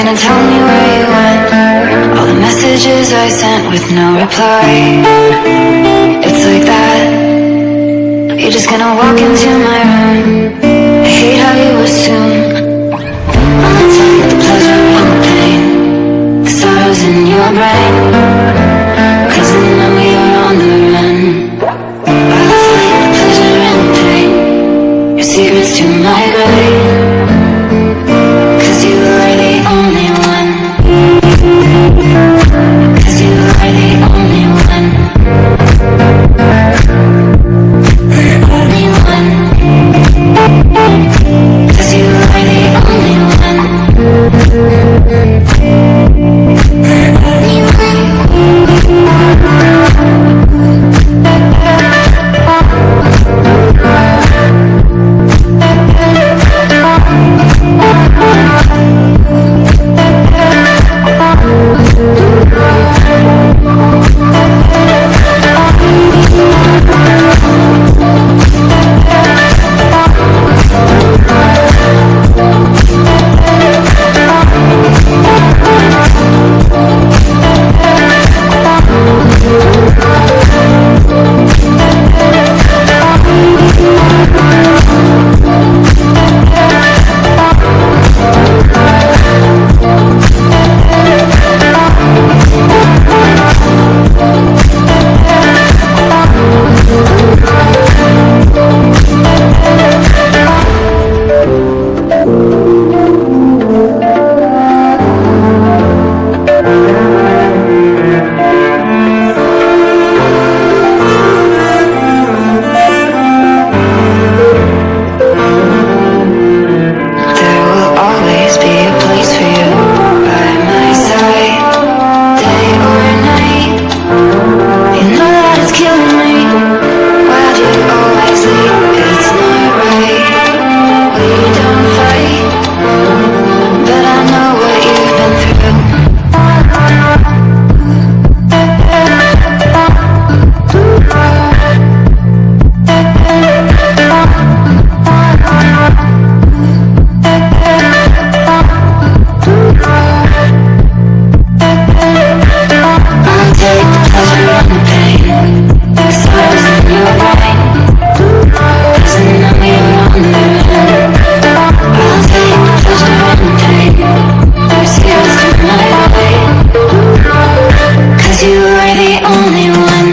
gonna tell me where you went? All the messages I sent with no reply. It's like that. You're just gonna walk into my room. I hate how you assume I'll take the pleasure and the pain, the sorrows in your brain. Cause I know you're on the run. I'll fight the pleasure and the pain, your secrets to my grave. Cause you are the only one. Cause you are the only one. The only one. Cause you are the only one. The only one.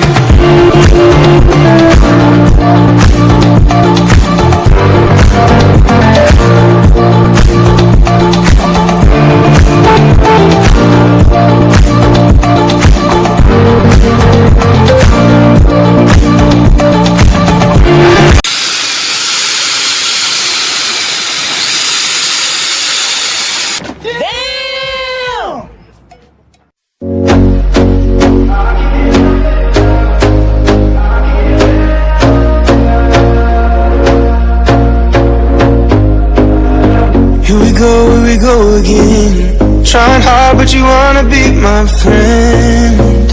Here we go again. Trying hard but you wanna be my friend.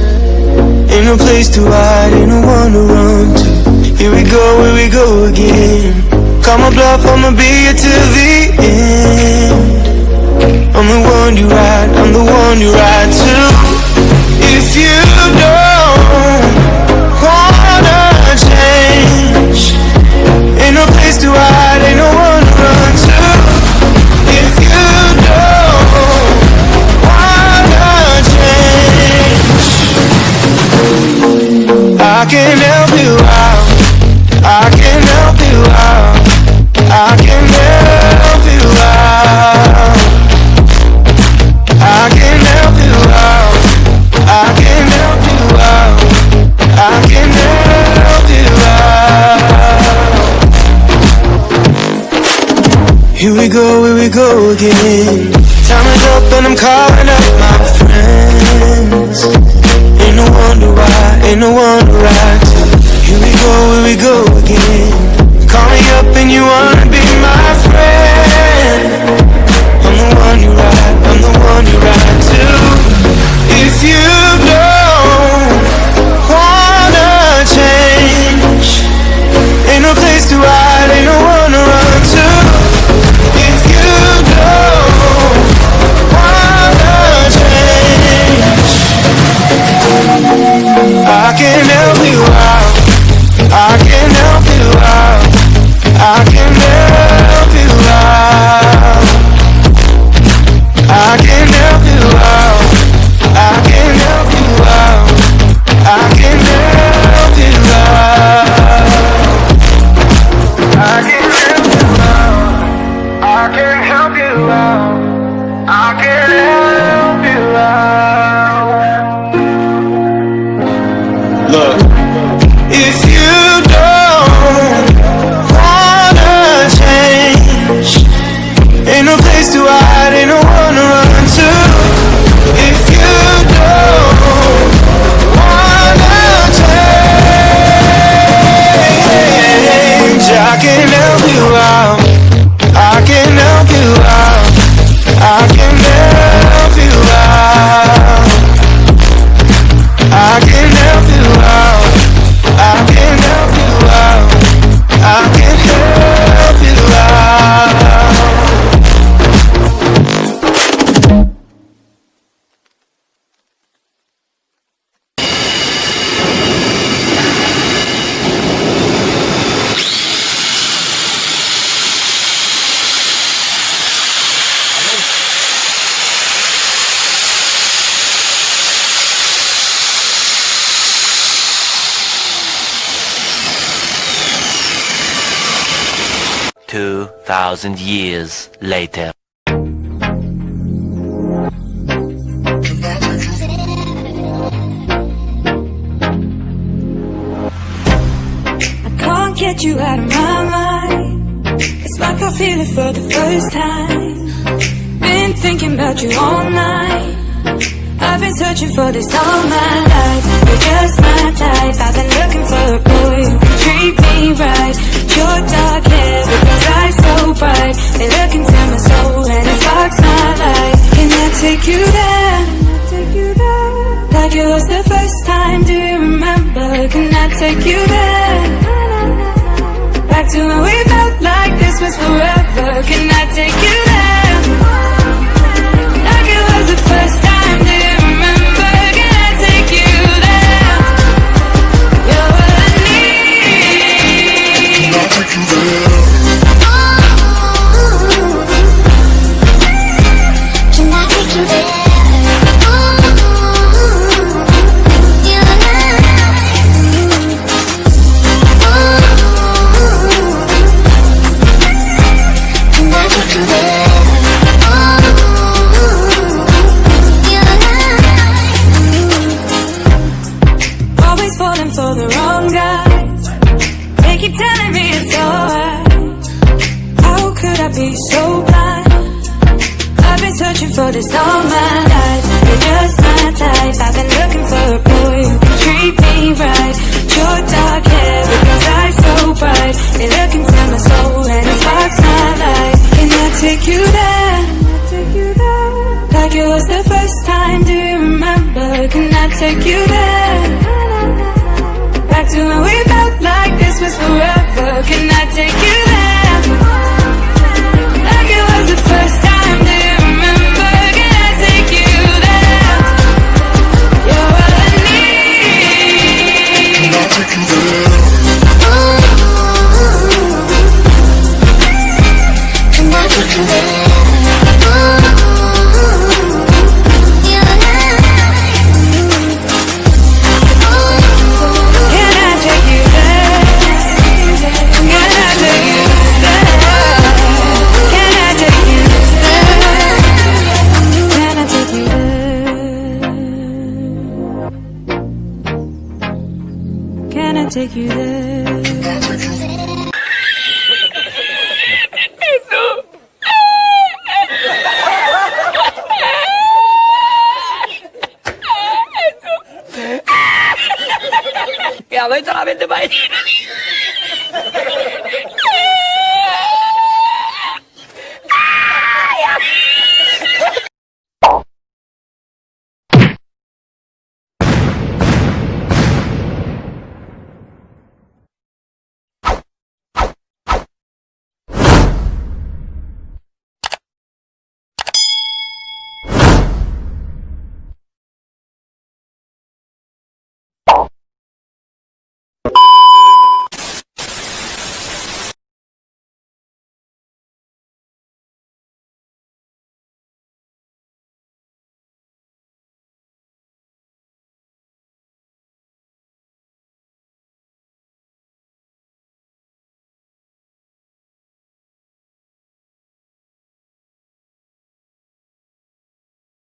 Ain't no place to hide, ain't no one to run to. Here we go again. Call my bluff, I'ma be here till the end. I'm the one you ride, I'm the one you ride to. If you don't wanna change, ain't no place to hide, ain't no one to run to. If you don't wanna change, I can help you out, I can help you out, I can help you out, I can help you out, I can help you out, I can help you out. Here we go again. Time is up and I'm calling up my friends. Ain't no wonder why, ain't no wonder right. Here we go again. Call me up and you wanna be my friend. I'm the one you ride, I'm the one you ride to. If you don't wanna change, ain't no place to hide, ain't no one to run to. If you don't wanna help you out. Look, if you don't wanna change, ain't no place to hide, ain't no one to run to. If you don't wanna change, I can help you out. I can help you out. I can help you out. I can help you out. I can help you out. I can help you out. 2,000 years later. I can't get you out of my mind. It's like I feel it for the first time. Been thinking about you all night. I've been searching for this all my life. You're just my type. I've been looking for a boy who can treat me right. Your dark hair with those eyes so bright. They look into my soul and it sparks my life. Can I take you there? Like it was the first time, do you remember? Can I take you there? Back to when we felt like this was forever. Can I take you there? Like it was the first time, do you remember? Can I take you there? You're what I need. Can I take you there? Can I take you there? For the wrong guys, they keep telling me it's alright. How could I be so blind? I've been searching for this all my life. You're just my type. I've been looking for a boy who can treat me right. Your dark hair with those eyes so bright. They look into my soul and it sparks my life. Can I take you there? Like it was the first time, do you remember? Can I take you there? Back to when we felt like this was forever. Can I take you there? Like it was the first time, do you remember? Can I take you there? You're what I need. Can I take you there? Can I take you there? Take you there. Ya, vete a la mente para ahí.